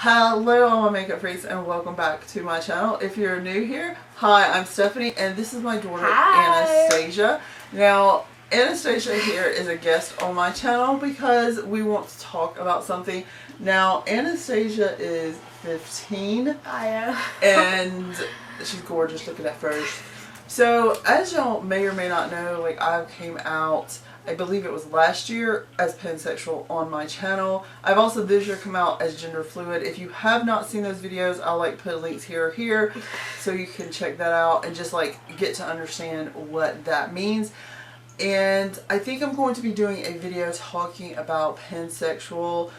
Hello all my makeup freaks and welcome back to my channel. If you're new here, hi, I'm Stephanie and this is my daughter Anastasia. Now Anastasia here is a guest on my channel because we want to talk about something. Now Anastasia is 15. I am. And she's gorgeous, look at that first. So as y'all may or may not know, like I came out, I believe it was last year, as pansexual on my channel. I've also this year come out as gender fluid. If you have not seen those videos, I'll like put links here or here so you can check that out and just like get to understand what that means. And I think I'm going to be doing a video talking about pansexuality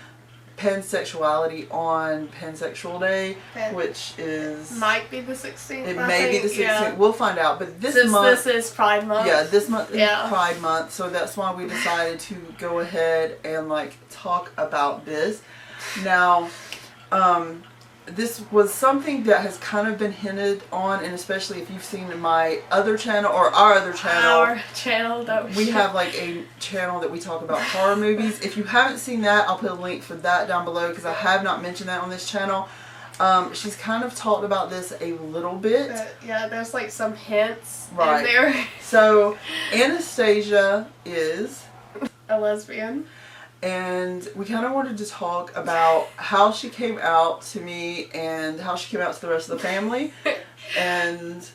on Pansexual Day, which is might be the 16th. It may be the 16th. Yeah. We'll find out. But this month, this is Pride Month. Yeah, this month is Pride Month, so that's why we decided to go ahead and like talk about this. Now, this was something that has kind of been hinted on, and especially if you've seen my other channel or our other channel. That we have like a channel that we talk about horror movies. If you haven't seen that, I'll put a link for that down below because I have not mentioned that on this channel. She's kind of talked about this a little bit. Yeah, there's like some hints in there. So Anastasia is a lesbian. And we kind of wanted to talk about how she came out to me and how she came out to the rest of the family. And,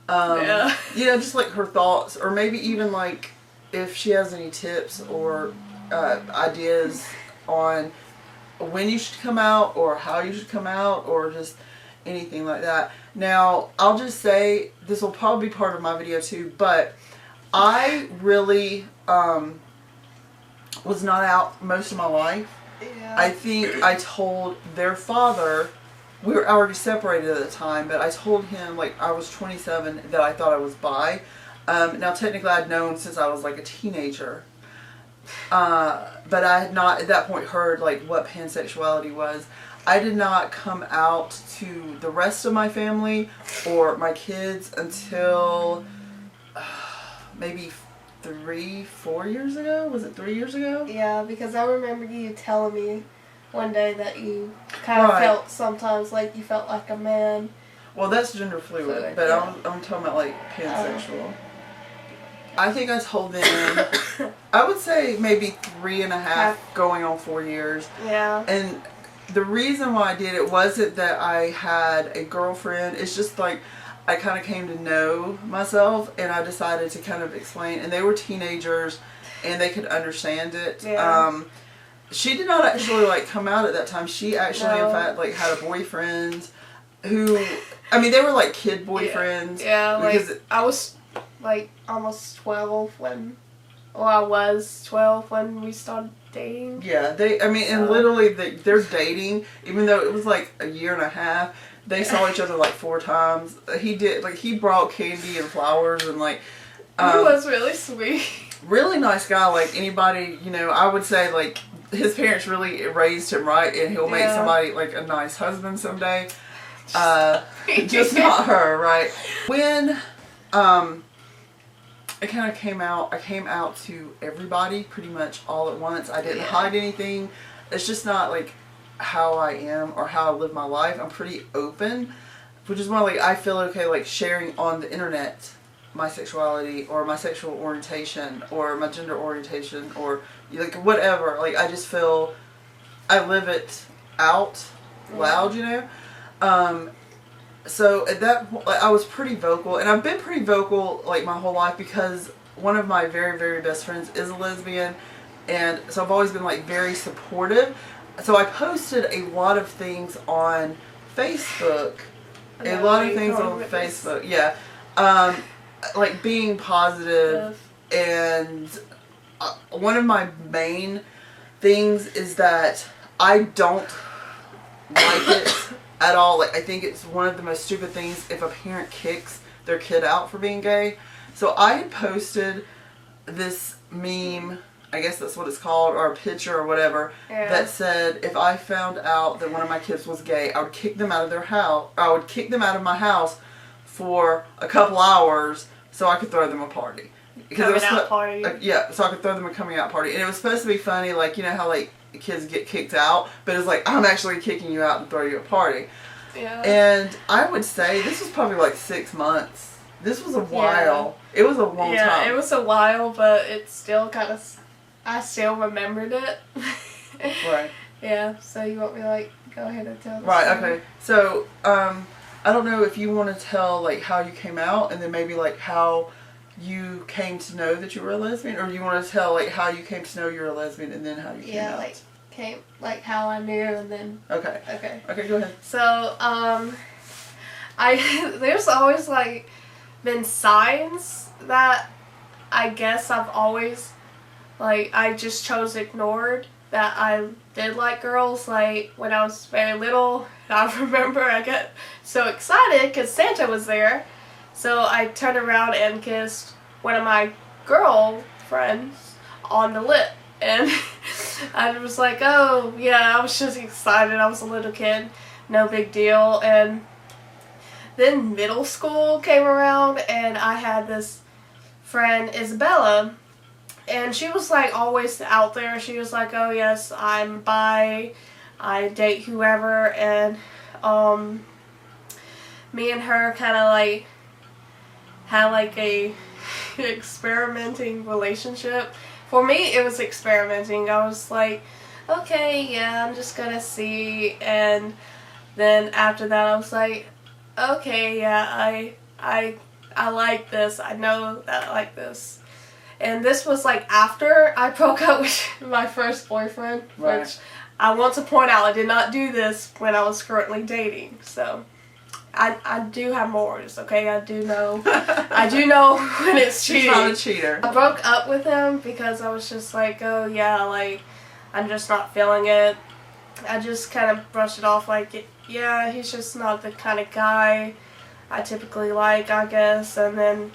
you know, just like her thoughts, or maybe even like if she has any tips or ideas on when you should come out or how you should come out or just anything like that. Now, I'll just say, this will probably be part of my video too, but I really was not out most of my life. Yeah. I think I told their father, we were already separated at the time, but I told him like I was 27 that I thought I was bi. Now technically I'd known since I was like a teenager, but I had not at that point heard like what pansexuality was. I did not come out to the rest of my family or my kids until maybe 3-4 years ago. Was it 3 years ago? Yeah, because I remember you telling me one day that you kind of felt sometimes like you felt like a man. Well, that's gender fluid, but I'm talking about like pansexual. I think I told them, I would say maybe 3.5 going on 4 years. Yeah. And the reason why I did it wasn't that I had a girlfriend. It's just like I kind of came to know myself and I decided to kind of explain, and they were teenagers and they could understand it. Yeah. She did not actually like come out at that time. She actually in fact like had a boyfriend who, I mean, they were like kid boyfriends. Yeah, like I was like almost 12 when, well, I was 12 when we started dating. Yeah, and literally they're dating, even though it was like a year and a half. They saw each other like 4 times. He brought candy and flowers and like. He was really sweet. Really nice guy. Like anybody, you know, I would say like his parents really raised him right, and he'll make somebody like a nice husband someday. Just not her, right? When I kind of came out, I came out to everybody pretty much all at once. I didn't hide anything. It's just not like how I am or how I live my life. I'm pretty open, which is why like I feel okay like sharing on the internet my sexuality or my sexual orientation or my gender orientation or like whatever. Like I just feel I live it out loud, you know. So at that point, like, I was pretty vocal, and I've been pretty vocal like my whole life because one of my very, very best friends is a lesbian, and so I've always been like very supportive. So I posted a lot of things on Facebook, yeah, like being positive, and one of my main things is that I don't like it at all. Like I think it's one of the most stupid things if a parent kicks their kid out for being gay. So I had posted this meme, I guess that's what it's called, or a picture or whatever, that said if I found out that one of my kids was gay, I would kick them out of their house. I would kick them out of my house for a couple hours so I could throw them a party. Coming out party. Yeah, so I could throw them a coming out party. And it was supposed to be funny, like, you know how like kids get kicked out, but it's like, I'm actually kicking you out and throw you a party. Yeah. And I would say this was probably like 6 months. This was a while. Yeah. It was a long time. Yeah, it was a while, but it still kind of, I still remembered it. Right. Yeah, so you want me to, like, go ahead and tell the Right, story? okay. So, I don't know if you want to tell, like, how you came out, and then maybe, like, how you came to know that you were a lesbian, or you want to tell, like, how you came to know you were a lesbian, and then how you came out? Yeah, like, how I knew, and then... Okay. Okay, go ahead. So, there's always, like, been signs that I guess I've always, like, I just chose ignored, that I did like girls. Like, when I was very little, I remember I got so excited because Santa was there, so I turned around and kissed one of my girl friends on the lip, and I was like, oh yeah, I was just excited. I was a little kid, no big deal. And then middle school came around, and I had this friend, Isabella, and she was, like, always out there. She was like, oh yes, I'm bi, I date whoever, and me and her kind of, like, had, like, a experimenting relationship. For me, it was experimenting. I was like, okay, yeah, I'm just gonna see. And then after that, I was like, okay, yeah, I like this. I know that I like this. And this was, like, after I broke up with my first boyfriend, right. Which I want to point out, I did not do this when I was currently dating. So I do have morals, okay? I do know when it's cheating. She's not a cheater. I broke up with him because I was just like, oh yeah, like, I'm just not feeling it. I just kind of brushed it off like, yeah, he's just not the kind of guy I typically like, I guess. And then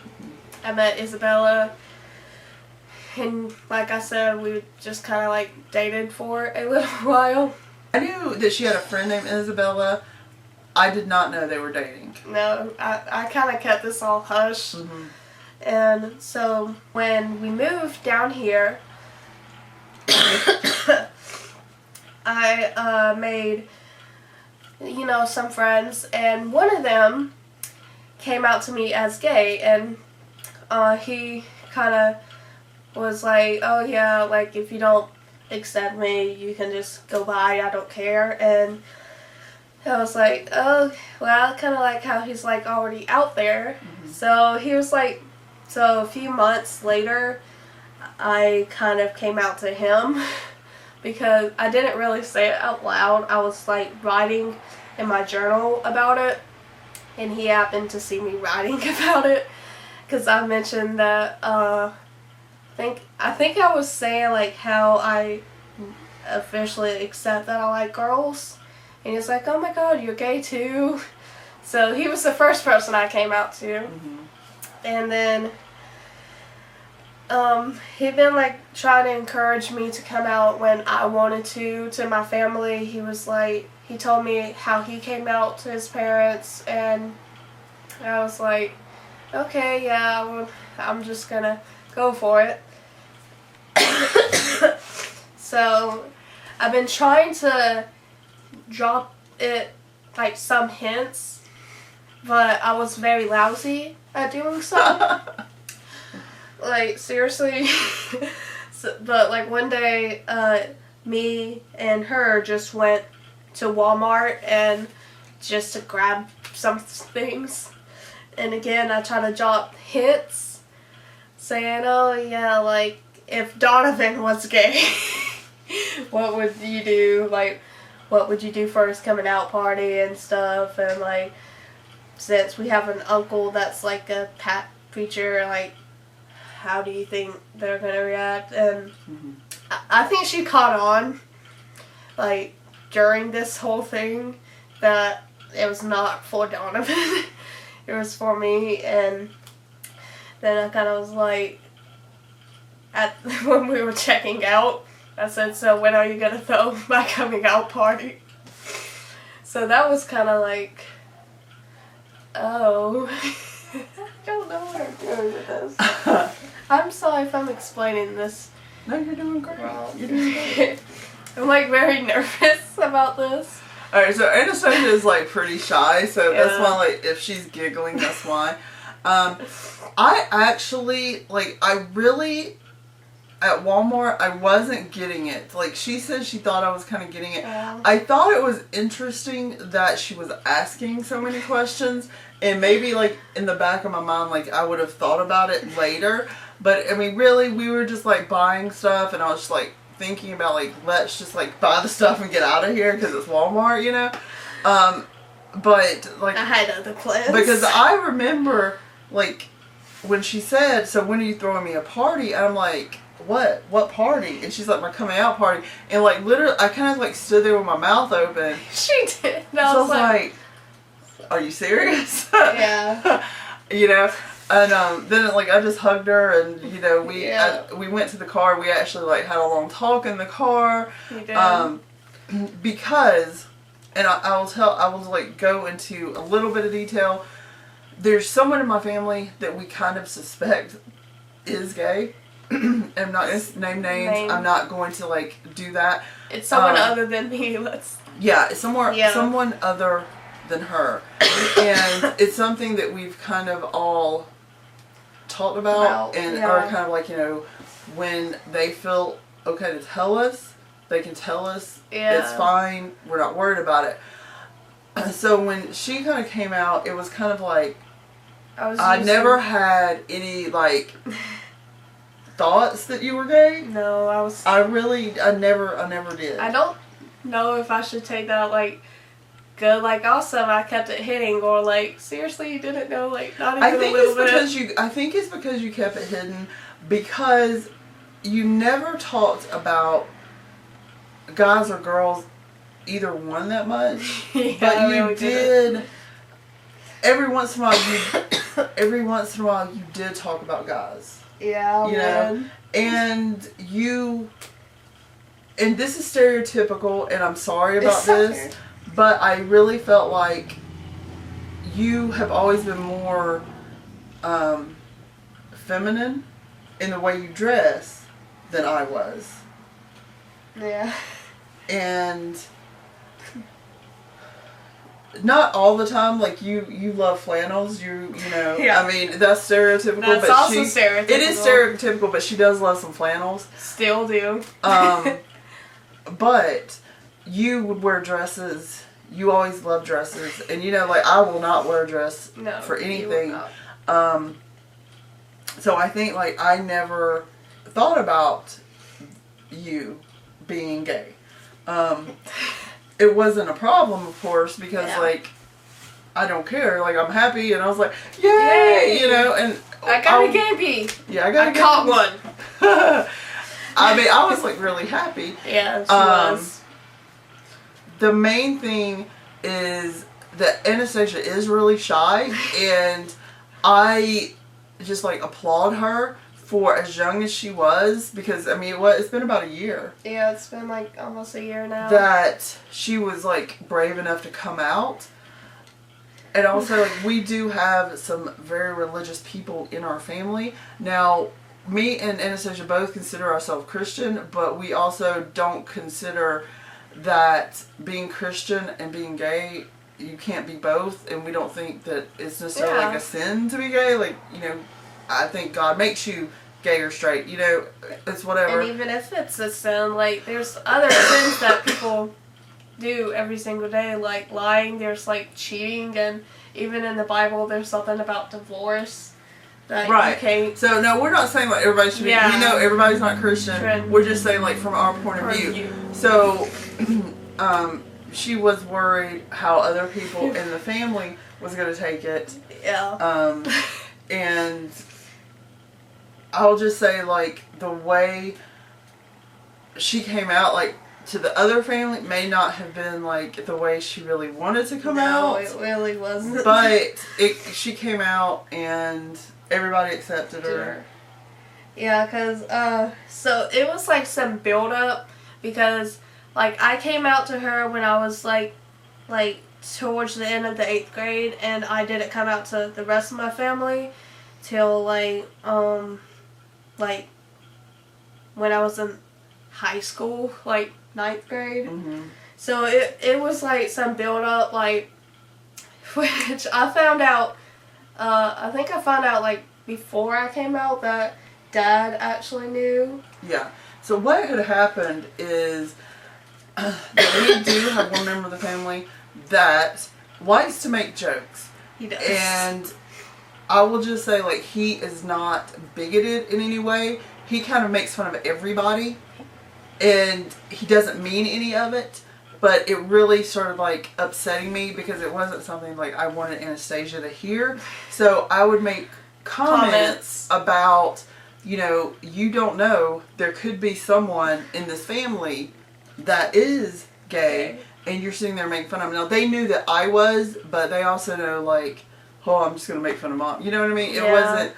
I met Isabella, and like I said, we just kind of, like, dated for a little while. I knew that she had a friend named Isabella. I did not know they were dating. No, I kind of kept this all hush. Mm-hmm. And so when we moved down here, I made, you know, some friends, and one of them came out to me as gay, and he kind of was like, oh yeah, like, if you don't accept me, you can just go by, I don't care. And I was like, oh, well, I kind of like how he's, like, already out there. Mm-hmm. So he was like, so a few months later, I kind of came out to him because I didn't really say it out loud. I was, like, writing in my journal about it, and he happened to see me writing about it because I mentioned that, I think I was saying, like, how I officially accept that I like girls. And he's like, oh my god, you're gay too. So he was the first person I came out to. Mm-hmm. And then he'd been, like, trying to encourage me to come out when I wanted to my family. He was like, he told me how he came out to his parents, and I was like, okay, yeah, I'm just gonna go for it. So I've been trying to drop it, like, some hints, but I was very lousy at doing so. Like, seriously. But, like, one day, me and her just went to Walmart and just to grab some things. And again, I try to drop hints saying, oh yeah, like, if Donovan was gay, what would you do? Like, what would you do for his coming out party and stuff? And, like, since we have an uncle that's, like, a preacher, like, how do you think they're gonna react? And mm-hmm. I think she caught on, like, during this whole thing, that it was not for Donovan. It was for me. And then I kind of was like, when we were checking out, I said, so when are you gonna throw my coming out party? So that was kind of like, oh. I don't know what I'm doing with this. I'm sorry if I'm explaining this. No, you're doing great. Wrong. You're doing great. I'm like very nervous about this. Alright, so Anastasia is like pretty shy, so that's Yeah. why, like, if she's giggling, that's why. I actually, like, I really, at Walmart, I wasn't getting it. Like, she said she thought I was kind of getting it. Yeah. I thought it was interesting that she was asking so many questions, and maybe, like, in the back of my mind, like, I would have thought about it later. But, I mean, really, we were just, like, buying stuff, and I was just, like, thinking about, like, let's just, like, buy the stuff and get out of here because it's Walmart, you know? But, like, I had other plans. because I remember, like, when she said, so when are you throwing me a party? And I'm like, what? What party? And she's like, my coming out party. And, like, literally, I kind of, like, stood there with my mouth open. She did. And I was like, are you serious? Yeah. You know? And then, like, I just hugged her, and, you know, we went to the car. We actually, like, had a long talk in the car. You did. Because, and I will, like, go into a little bit of detail. There's someone in my family that we kind of suspect is gay. I'm not going to name names. I'm not going to, like, do that. It's someone other than me. Yeah, it's someone other than her. And it's something that we've kind of all talked about and are kind of like, you know, when they feel okay to tell us, they can tell us. It's fine. We're not worried about it. So when she kind of came out, it was kind of like, I never had any, like, thoughts that you were gay. No, I never did. I don't know if I should take that, like, good, like, awesome, I kept it hitting, or, like, seriously, you didn't know, like, not even a little bit. I think it's because you kept it hidden, because you never talked about guys or girls, either one, that much. Yeah, but you really did. Every once in a while, you did talk about guys. Yeah, you know, and this is stereotypical, and I'm sorry about this, but I really felt like you have always been more feminine in the way you dress than I was. Yeah. And not all the time, like you love flannels, you know. Yeah. I mean, that's stereotypical. That's but also stereotypical. It is stereotypical, but she does love some flannels. Still do. But you would wear dresses. You always love dresses, and you know, like, I will not wear a dress for anything. So I think, like, I never thought about you being gay. It wasn't a problem, of course, because like, I don't care. Like, I'm happy, and I was like, yay! You know, and I got a gampy. Yeah, I caught one. I mean, I was, like, really happy. Yeah, she was. The main thing is that Anastasia is really shy, and I just, like, applaud her for as young as she was, because, I mean, it's been about a year. Yeah, it's been, like, almost a year now. That she was, like, brave enough to come out. And also, like, we do have some very religious people in our family. Now, me and Anastasia both consider ourselves Christian, but we also don't consider that being Christian and being gay, you can't be both, and we don't think that it's necessarily like a sin to be gay. Like, you know, I think God makes you gay or straight, you know, it's whatever. And even if it's a sin, like, there's other sins that people do every single day, like lying, there's, like, cheating, and even in the Bible there's something about divorce. That you can't. So, no, we're not saying, like, everybody should be, we know everybody's not Christian. We're just saying, like, from our point of view. So, she was worried how other people in the family was going to take it. Yeah. And I'll just say, like, the way she came out, like, to the other family may not have been, like, the way she really wanted to come out. No, it really wasn't. But she came out, and everybody accepted her. Yeah, because, so it was, like, some build-up, because, like, I came out to her when I was, like, towards the end of the 8th grade, and I didn't come out to the rest of my family till, like, when I was in high school, like, ninth grade. Mm-hmm. So it was like some build up, like, which I found out, I think I found out like before I came out that Dad actually knew. Yeah. So what had happened is that we do have one member of the family that likes to make jokes. He does. And I will just say, like, he is not bigoted in any way. He kind of makes fun of everybody. And he doesn't mean any of it. But it really started, like, upsetting me because it wasn't something, like, I wanted Anastasia to hear. So I would make comments about, you know, you don't know, there could be someone in this family that is gay. And you're sitting there making fun of them. Now, they knew that I was, but they also know, like, oh, I'm just going to make fun of Mom. You know what I mean? Yeah. It wasn't...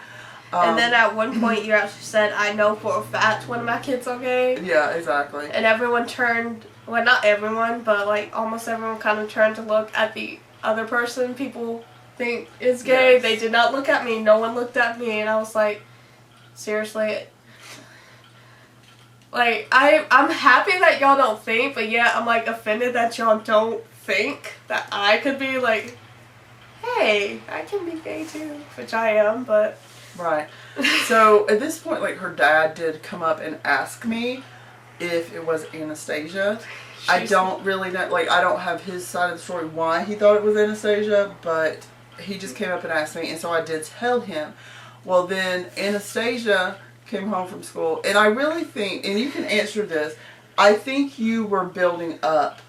and then at one point you actually said, I know for a fact one of my kids are gay. Yeah, exactly. And everyone turned, well, not everyone, but like almost everyone kind of turned to look at the other person people think is gay. Yes. They did not look at me. No one looked at me. And I was like, seriously? Like, I'm happy that y'all don't think, but yeah, I'm like offended that y'all don't think that I could be like, hey, I can be gay too, which I am, but... Right. So, at this point, like, her dad did come up and ask me if it was Anastasia. I don't really know, like, I don't have his side of the story why he thought it was Anastasia, but he just came up and asked me, and so I did tell him. Well, then Anastasia came home from school, and I really think, and you can answer this, I think you were building up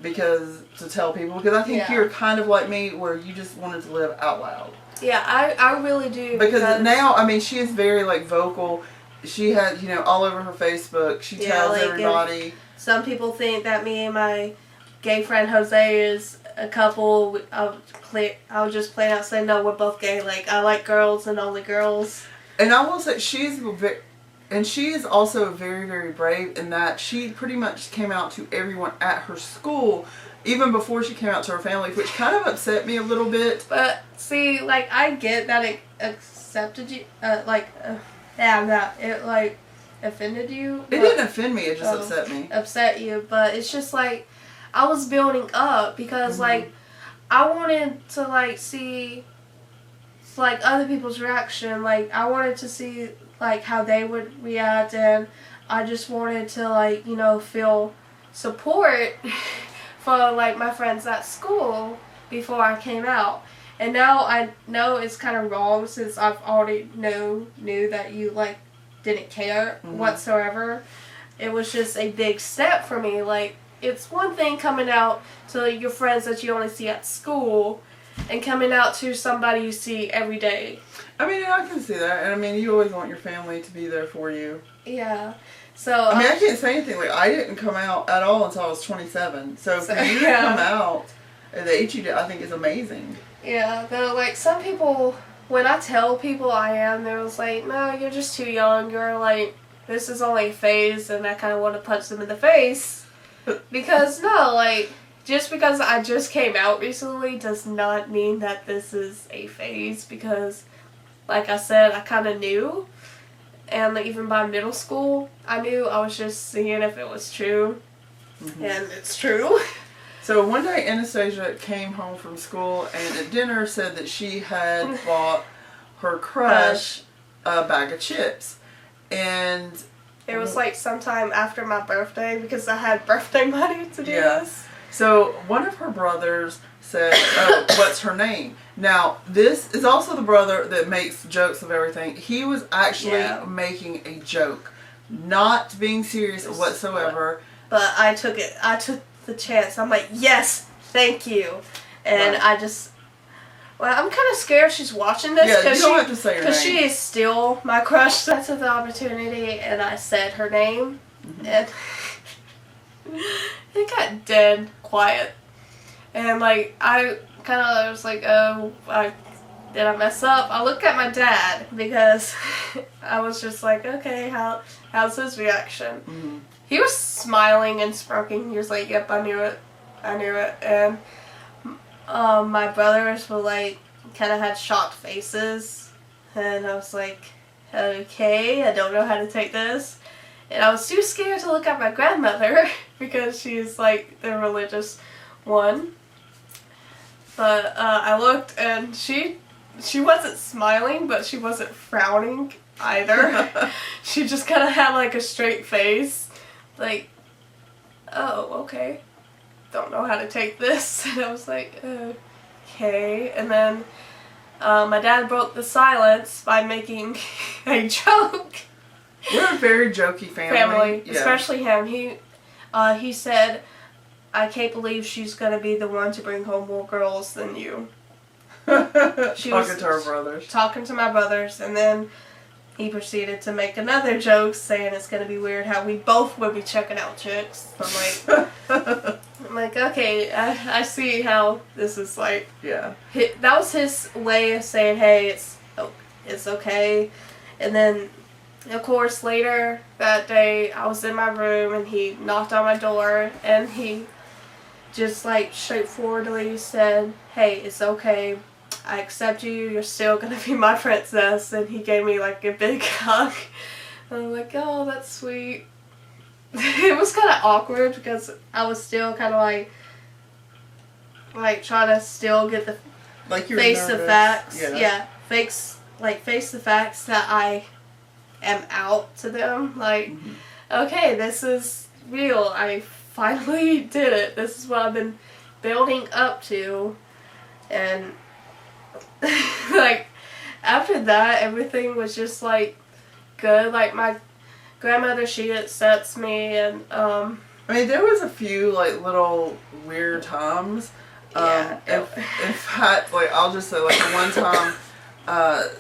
to tell people, because I think you're kind of like me, where you just wanted to live out loud. Yeah, I really do. Because now, I mean, she is very, like, vocal. She has, you know, all over her Facebook, she tells like everybody. Some people think that me and my gay friend Jose is a couple. I'll just plain out say, no, we're both gay. Like, I like girls and only girls. And I will say, she is also very, very brave in that she pretty much came out to everyone at her school, even before she came out to her family, which kind of upset me a little bit. But, see, like, I get that it accepted you, it, like, offended you. It didn't offend me, it just upset me. Upset you, but it's just, like, I was building up because, like, I wanted to, like, see, like, other people's reaction. Like, I wanted to see, like, how they would react, and I just wanted to, like, you know, feel support for, like, my friends at school before I came out. And now I know it's kind of wrong since I've already knew that you, like, didn't care whatsoever. It was just a big step for me. Like, it's one thing coming out to your friends that you only see at school and coming out to somebody you see every day. I mean, I can see that. And I mean, you always want your family to be there for you. Yeah. So I mean, I can't say anything. Like, I didn't come out at all until I was 27. So for you to come out at the age you did, I think is amazing. Yeah, though, like, some people, when I tell people I am, they're just like, no, you're just too young. You're like, this is only a phase, and I kind of want to punch them in the face. Because, no, like, just because I just came out recently does not mean that this is a phase, because, like I said, I kind of knew. And, like, even by middle school, I knew. I was just seeing if it was true. And it's true. So one day Anastasia came home from school and at dinner said that she had bought her crush a bag of chips. And it was like sometime after my birthday because I had birthday money to do this. So one of her brothers said, oh, what's her name? Now, this is also the brother that makes jokes of everything. He was actually making a joke, not being serious whatsoever. But I took the chance. I'm like, yes, thank you. And I just, well, I'm kind of scared she's watching this. Yeah, you don't have to say her name. Because she is still my crush. I took the opportunity and I said her name. And it got dead quiet. And, like, I kind of was like, oh, did I mess up? I looked at my dad because I was just like, okay, how's his reaction? He was smiling and smirking. He was like, yep, I knew it. And my brothers were like, kind of had shocked faces. And I was like, okay, I don't know how to take this. And I was too scared to look at my grandmother because she's like the religious one. But I looked and she wasn't smiling, but she wasn't frowning either. She just kind of had like a straight face. Like, oh, okay. Don't know how to take this. And I was like, okay. And then my dad broke the silence by making a joke. We're a very jokey family. Yeah. Especially him. He said, I can't believe she's going to be the one to bring home more girls than you. Talking to her brothers. Talking to my brothers. And then he proceeded to make another joke saying it's going to be weird how we both would be checking out chicks. I'm like, okay, I see how this is like. Yeah. That was his way of saying, hey, it's okay. And then, of course, later that day, I was in my room and he knocked on my door and he just like straightforwardly said, hey, it's okay. I accept you. You're still going to be my princess. And he gave me like a big hug. And I'm like, oh, that's sweet. It was kind of awkward because I was still kind of like trying to still get the face the facts. Yeah, face the facts that I am out to them. Like, okay, this is real. I finally did it. This is what I've been building up to. And like after that, everything was just like good. Like my grandmother, she accepts me, and I mean, there was a few like little weird times. Yeah. I'll just say like one time,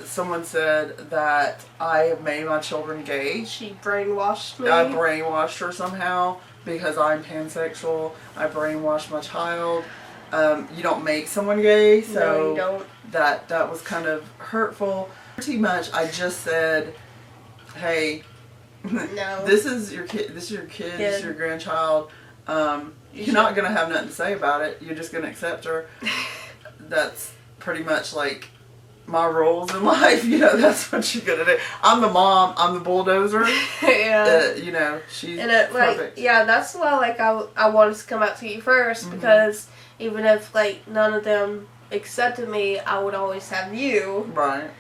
someone said that I have made my children gay. She brainwashed me. I brainwashed her somehow because I'm pansexual. I brainwashed my child. You don't make someone gay, so no, you don't. That was kind of hurtful. Pretty much, I just said, hey. No. This is your kid. This is your kid. This is your grandchild. You're not gonna have nothing to say about it. You're just gonna accept her. That's pretty much like my roles in life. You know, that's what you're gonna do. I'm the mom. I'm the bulldozer. Yeah. You know, she's and perfect. Like, yeah, that's why like I wanted to come out to you first because even if like none of them accepted me, I would always have you. Right.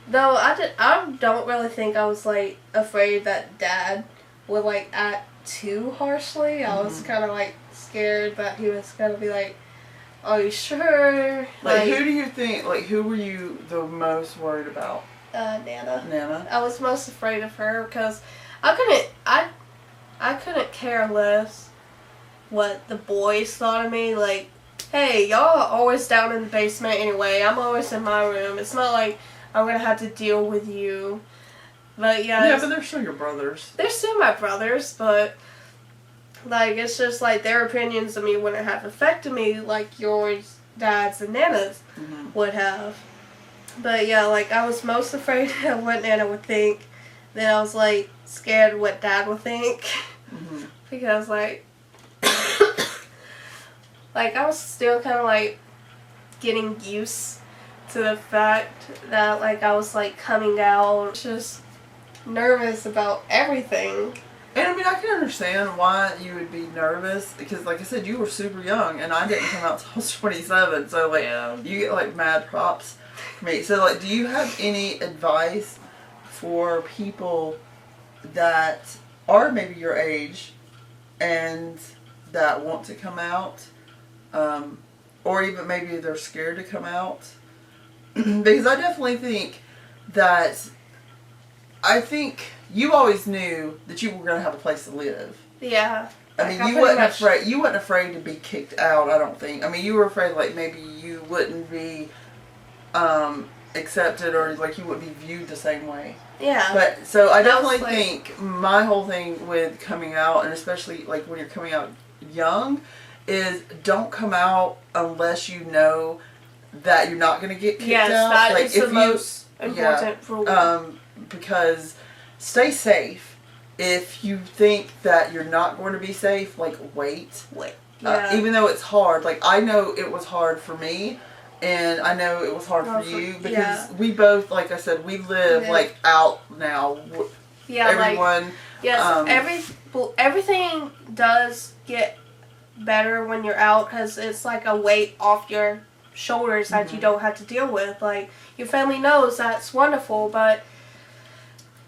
Though I don't really think I was like afraid that Dad would like act too harshly. I was kind of like scared that he was gonna be like, "Are you sure?" Like who do you think? Like who were you the most worried about? Nana. Nana. I was most afraid of her because I couldn't care less what the boys thought of me. Like, hey, y'all are always down in the basement anyway. I'm always in my room. It's not like I'm gonna have to deal with you. But yeah. Yeah, but they're still your brothers. They're still my brothers, but like it's just like their opinions of me wouldn't have affected me like yours, Dad's, and Nana's would have. But yeah, like I was most afraid of what Nana would think. Then I was like scared what Dad would think. Because like like I was still kind of like getting used to the fact that like I was like coming out, just nervous about everything. And I mean, I can understand why you would be nervous because, like I said, you were super young, and I didn't come out till I was 27. So like, you get like mad props for me. So like, do you have any advice for people that are maybe your age and that want to come out, or even maybe they're scared to come out? Because I definitely think that you always knew that you were going to have a place to live. Yeah. I mean, you wasn't afraid to be kicked out, I don't think. I mean, you were afraid like maybe you wouldn't be accepted or like you wouldn't be viewed the same way. Yeah. But so I definitely think my whole thing with coming out, and especially like when you're coming out young, is don't come out unless you know that you're not going to get kicked out. That like, is the most important rule. Because stay safe. If you think that you're not going to be safe, like wait. Yeah. Even though it's hard, like I know it was hard for me, and I know it was hard for you because we both, like I said, we live like out now. Yeah, everyone. yes, everything does get better when you're out because it's like a weight off your shoulders that you don't have to deal with. Like, your family knows that's wonderful, but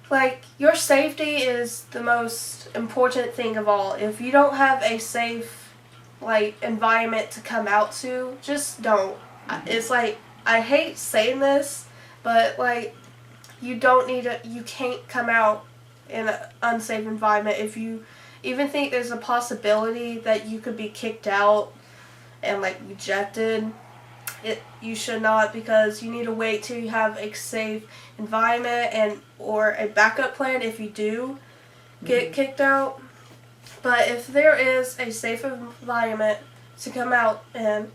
like, your safety is the most important thing of all. If you don't have a safe, like, environment to come out to, just don't. It's like, I hate saying this, but like, you can't come out in an unsafe environment. If you even think there's a possibility that you could be kicked out and like rejected, you should not, because you need to wait till you have a safe environment or a backup plan if you do get kicked out. But if there is a safe environment to come out in,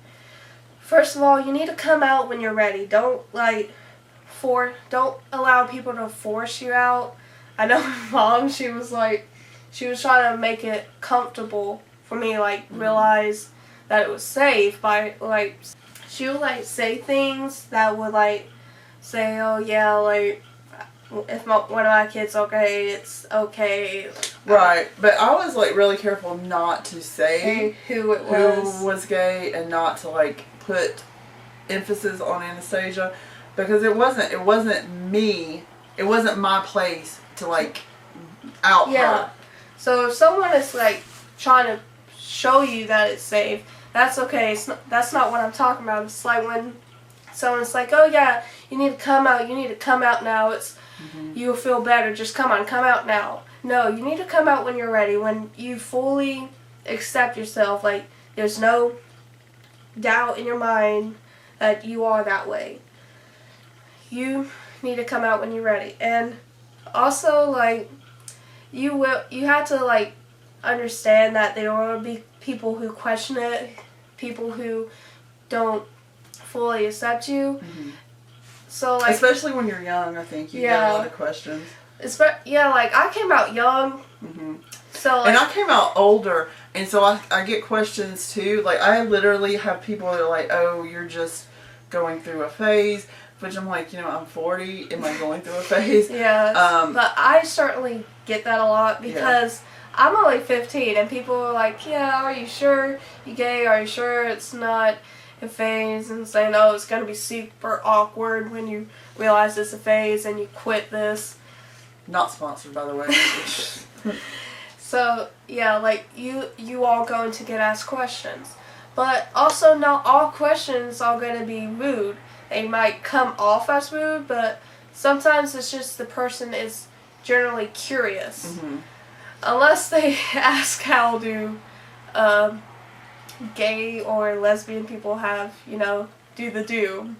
first of all, you need to come out when you're ready. Don't allow people to force you out. I know my mom, she was trying to make it comfortable for me to like realize that it was safe by like, she would like say things that would like say, oh yeah, like if one of my kids okay, it's okay. Right, but I was like really careful not to say who was gay and not to like put emphasis on Anastasia, because it wasn't me. It wasn't my place to like out her. So if someone is like trying to show you that it's safe, that's okay. That's not what I'm talking about. It's like when someone's like, oh yeah, you need to come out. You need to come out now. You'll feel better. Just come out now. No, you need to come out when you're ready. When you fully accept yourself. Like, there's no doubt in your mind that you are that way. You need to come out when you're ready. And also, like, you have to like understand that there will be people who question it, people who don't fully accept you. So like, especially when you're young, I think you get a lot of questions. Like I came out young. So like, and I came out older, and so I get questions too. Like, I literally have people that are like, oh, you're just going through a phase. Which I'm like, I'm 40. Am I going through a phase? Yeah. But I certainly get that a lot because I'm only 15, and people are like, yeah, are you sure you're gay? Are you sure it's not a phase? And saying, oh, it's going to be super awkward when you realize it's a phase and you quit this. Not sponsored, by the way. So, yeah, like, you all going to get asked questions. But also, not all questions are going to be rude. They might come off as rude, but sometimes it's just the person is generally curious. Unless they ask how do gay or lesbian people have, do the do.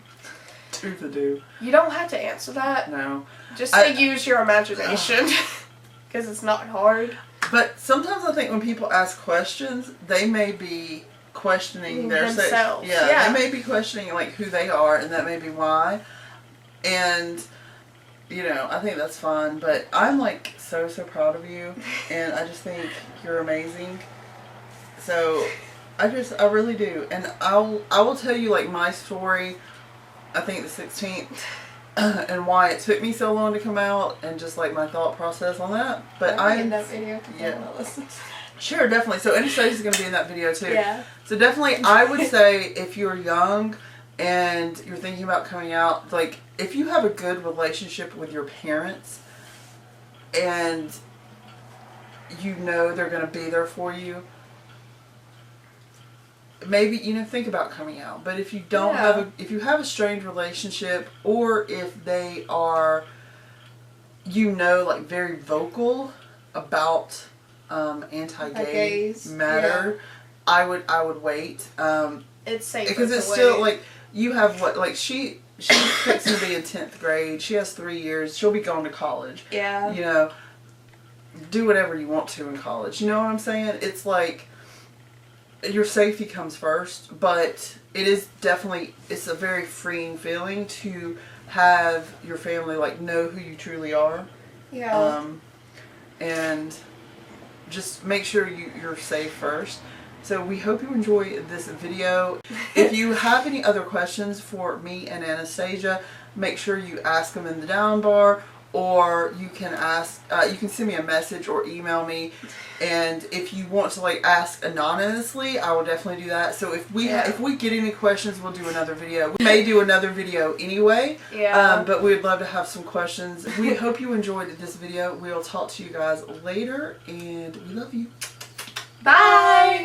Do the do. You don't have to answer that. No. Just use your imagination. Because it's not hard. But sometimes I think when people ask questions, they may be questioning themselves. They may be questioning like who they are, and that may be why. And I think that's fun. But I'm like so proud of you, and I just think you're amazing. So I really do, and I will tell you like my story. I think the 16th. And why it took me so long to come out, and just like my thought process on that. But I in that video. Listen. Sure, definitely. So Anastasia's going to be in that video too. Yeah. So definitely, I would say if you're young and you're thinking about coming out, like if you have a good relationship with your parents, and they're going to be there for you, maybe think about coming out. But if you don't if you have a strained relationship, or if they are like very vocal about anti-gay matter, I would wait. It's safe because it's still like you have she's fixing to be in 10th grade. She has 3 years. She'll be going to college. Yeah. Do whatever you want to in college. You know what I'm saying? It's like, your safety comes first, but it's a very freeing feeling to have your family like know who you truly are. Yeah. And just make sure you're safe first. So we hope you enjoy this video. If you have any other questions for me and Anastasia, make sure you ask them in the down bar, or you can ask. You can send me a message or email me. And if you want to like ask anonymously, I will definitely do that. So if we get any questions, we'll do another video. We may do another video anyway. Yeah. But we would love to have some questions. We hope you enjoyed this video. We'll talk to you guys later, and we love you. Bye.